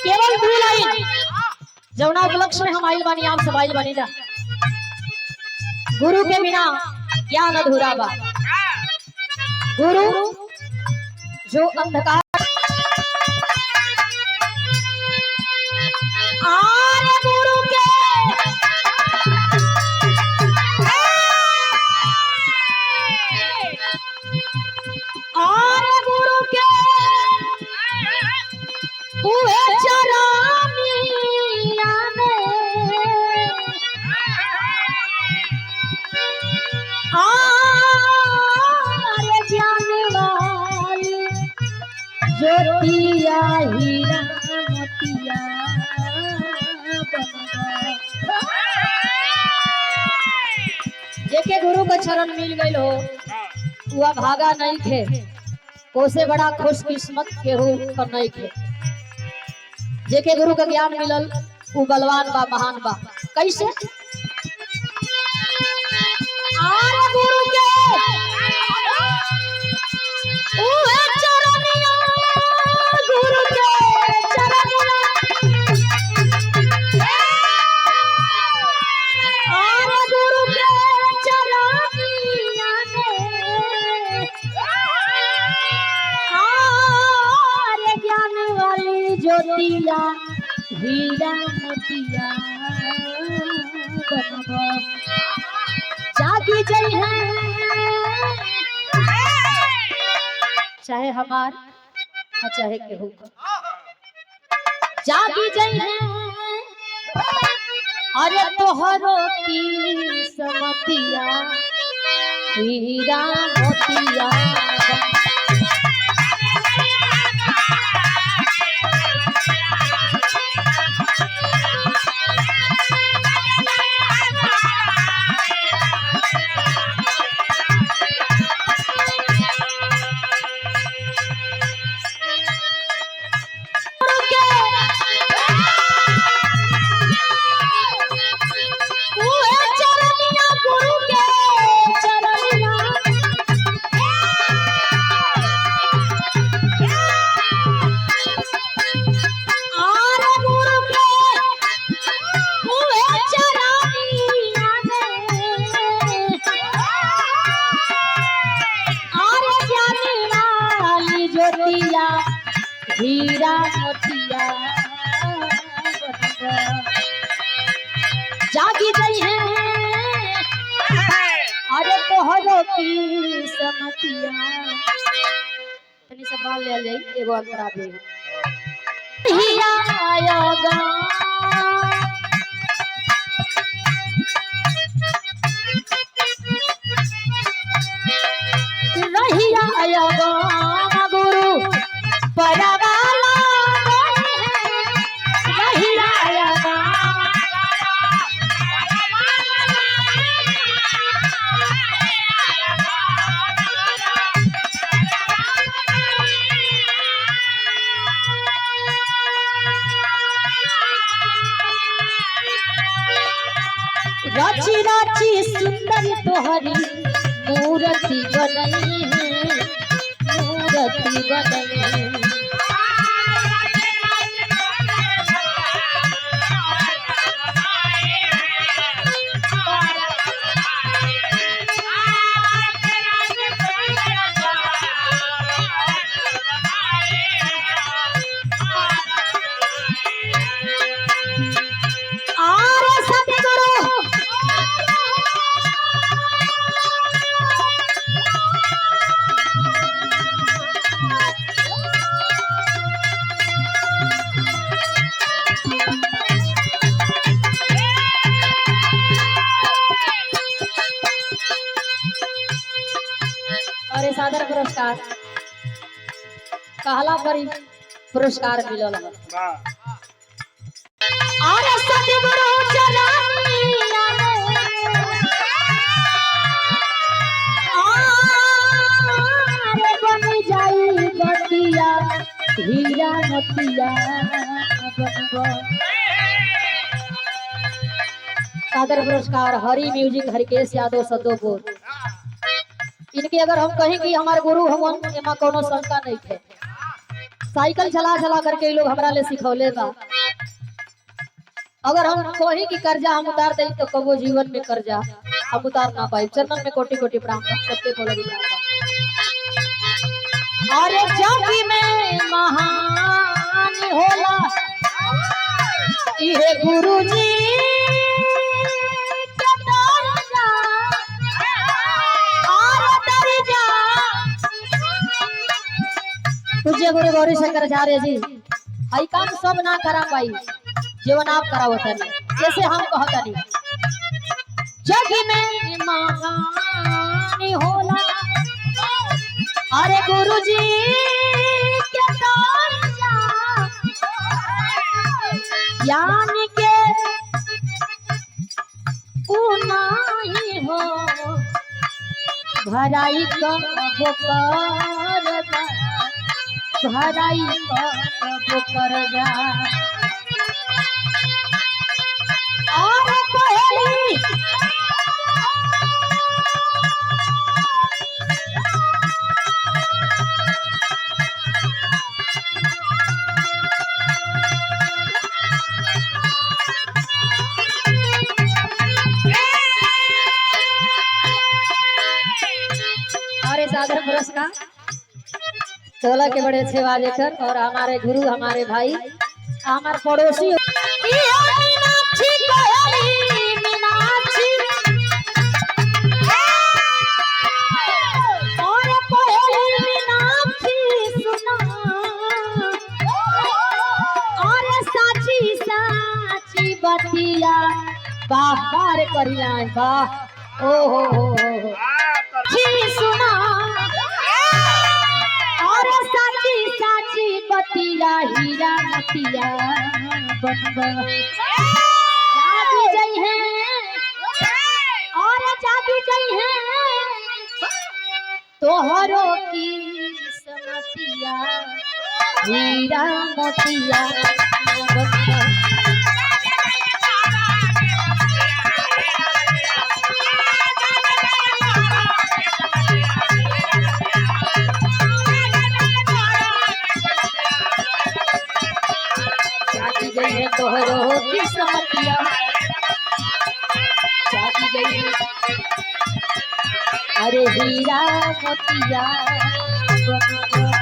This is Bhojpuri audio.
केवल 2 लाइन जौना उपलक्ष्य में हम आइल बानी आप सब आइल बानी जा। गुरु के बिना ज्ञान अधूरा बा। गुरु जो अंधकार आरे गुरु के आरे गुरु के उहे चरनिया में आरे ज्ञान वाली ज्योतिया हीरा मोतिया जेके गुरु का चरण मिल गई हो वह भागा नहीं थे। कोसे बड़ा खुशकिस्मत के हो पर नहीं थे। जेके गुरु का ज्ञान मिलल वो बलवान बा महान बा। कैसे आर गुरु के उहे चरनिया गुरु के चरनिया आर गुरु के चरनिया आर ज्ञान वाली ज्योतिया हीरा मोतिया बनबो जागी जई है चाहे हमार चाहे केहू जागी जई है। अरे तोहरो की समतिया हीरा मोतिया हीरा मोतिया जागी गई है। अरे तोहरो की समतिया तनी से बाल ले ले एगो अंतरा भी हीरा आयोगा रहिया आयोगा गुरु परवाला रहिया आयोगा राची राची सुंदर तोहरी मूर्ति बनई है मूर्ति बनई है। अरे सादर पुरस्कार कहला पर पुरस्कार मिलल है। अरे सतगुरु चरनिया में अरे बन जाई गतिया हीरा मोतिया बनबो। सादर पुरस्कार हरि म्यूजिक हरिकेश यादव सदोपुर। इनके अगर हम कहें कि हमारे गुरु हम एमा कोनो शंका नहीं थे। साइकिल चला चला करके ये लोग हमरा ले सिखौले बा। अगर हम कोई की कर्जा हम उतार दे तो कबो जीवन में कर्जा हम उतार ना पाए। चरणन में कोटि कोटि प्रणाम सबके बोले अरे जाति में महान होला ये गुरुजी के दर्जा और दर्जा। पूज्य गुरु गौरी शंकराचार्य जी आई काम सब ना करा पाई जीवन आप करावतनी जैसे हम कहतनी जग में महान होला अरे गुरुजी के दर्जा ज्ञान के उनाई हो भराई कब कर जा भराई कब कर जा। और कोई हमारे सादर पुरस्कार टोला के बड़े अच्छे वाजेकर और हमारे गुरु हमारे भाई हमारे पड़ोसी मीनाक्षी कोयली मीनाक्षी और कोयली मीनाक्षी सुना और साची साची बतिया बाहर करिया वाह ओ हो जी सुना और साची साची बतिया हीरा मोतिया बनबा जागी जई है और जागी जई है तोहरो की समतिया हीरा मोतिया बनबा। जागी गई है तोहरो की समतिया जागी गई है अरे हीरा मोतिया बनबा।